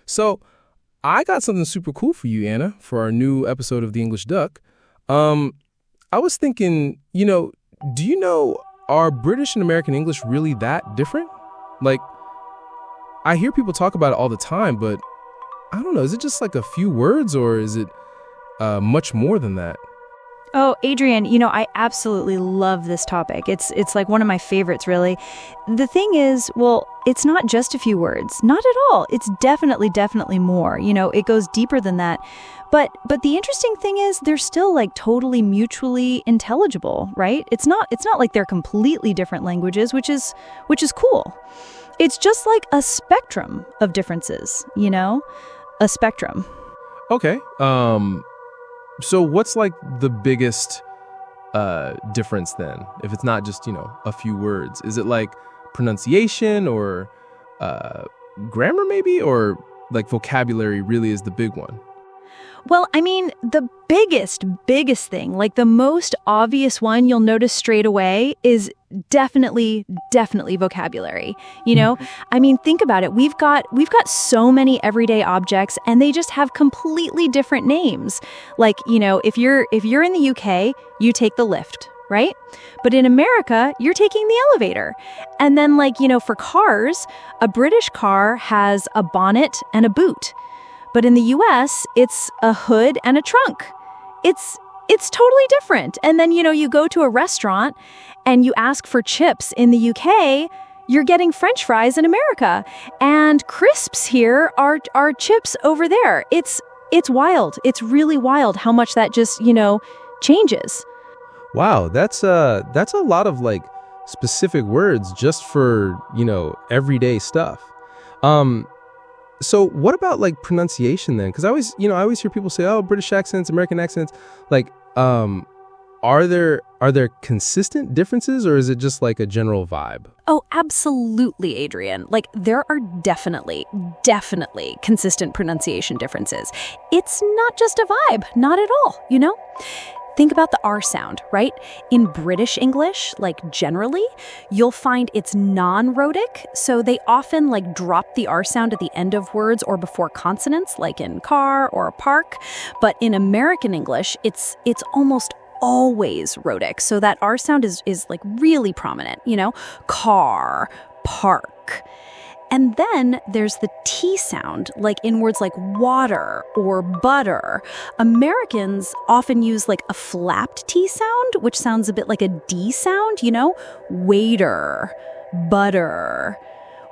So I got something super cool for you, Anna, for our new episode of The English Duck. I was thinking, do you know, are British and American English really that different? Like, I hear people talk about it all the time, but I don't know, is it just like a few words or is it much more than that? Oh, Adrian, I absolutely love this topic. It's like one of my favorites, really. The thing is, well, it's not just a few words. Not at all. It's definitely more. It goes deeper than that. But the interesting thing is they're still like totally mutually intelligible, right? It's not like they're completely different languages, which is cool. It's just like a spectrum of differences, A spectrum. Okay. So what's like the biggest difference then, if it's not just, a few words? Is it like pronunciation or grammar maybe, or like vocabulary really is the big one? Well, I mean, the biggest thing, like the most obvious one you'll notice straight away is definitely vocabulary. I mean, think about it. We've got so many everyday objects and they just have completely different names. Like, if you're in the UK, you take the lift, right? But in America, you're taking the elevator. And then for cars, a British car has a bonnet and a boot. But in the US, it's a hood and a trunk. It's totally different. And then, you go to a restaurant and you ask for chips in the UK, you're getting French fries in America. And crisps here are chips over there. It's wild. It's really wild how much that just, changes. Wow, that's a lot of like specific words just for, everyday stuff. So what about like pronunciation then? Because I always hear people say, oh, British accents, American accents. Like, are there consistent differences or is it just like a general vibe? Oh, absolutely, Adrian. Like, there are definitely consistent pronunciation differences. It's not just a vibe, not at all, Think about the R sound, right? In British English, like generally, you'll find it's non-rhotic, so they often drop the R sound at the end of words or before consonants, like in car or park. But in American English, it's almost always rhotic, so that R sound is really prominent, car, park. And then there's the T sound, like in words like water or butter. Americans often use a flapped T sound, which sounds a bit like a D sound, waiter, butter.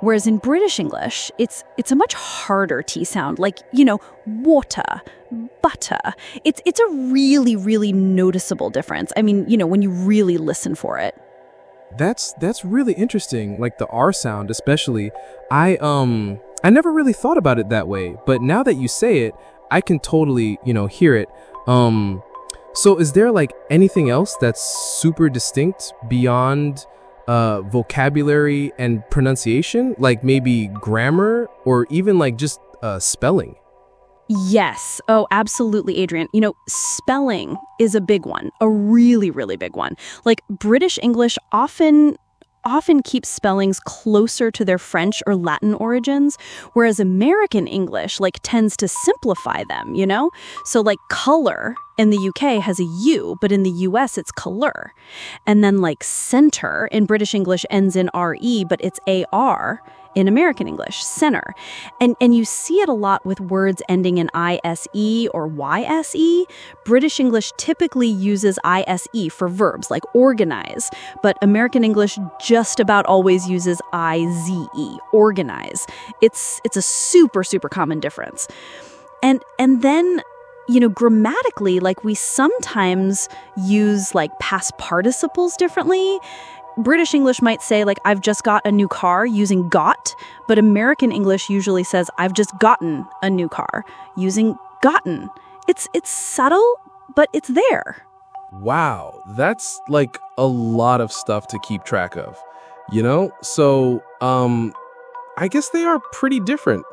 Whereas in British English, it's a much harder T sound, water, butter. It's a really noticeable difference. I mean, when you really listen for it. That's really interesting. Like the R sound, especially. I never really thought about it that way, but now that you say it, I can totally, hear it. So is there anything else that's super distinct beyond vocabulary and pronunciation, like maybe grammar or even just spelling? Yes. Oh, absolutely, Adrian. Spelling is a big one, a really big one. British English often keeps spellings closer to their French or Latin origins, whereas American English tends to simplify them, So color in the UK has a U, but in the US it's color. And then center in British English ends in RE, but it's AR. In American English, center. And you see it a lot with words ending in ISE or YSE. British English typically uses ISE for verbs like organize, but American English just about always uses IZE, organize. It's a super common difference. And then grammatically, we sometimes use past participles differently. British English might say, I've just got a new car using got, but American English usually says, I've just gotten a new car using gotten. It's subtle, but it's there. Wow, that's a lot of stuff to keep track of, So, I guess they are pretty different,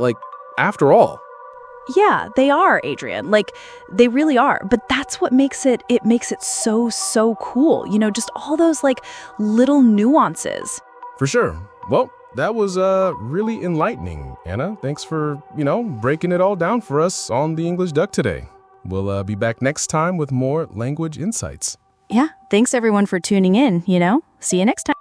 after all. Yeah, they are, Adrian. They really are. But that's what makes it so cool. Just all those little nuances. For sure. Well, That was really enlightening, Anna. Thanks for, breaking it all down for us on the English Duck today. We'll be back next time with more language insights. Yeah, thanks everyone for tuning in, See you next time.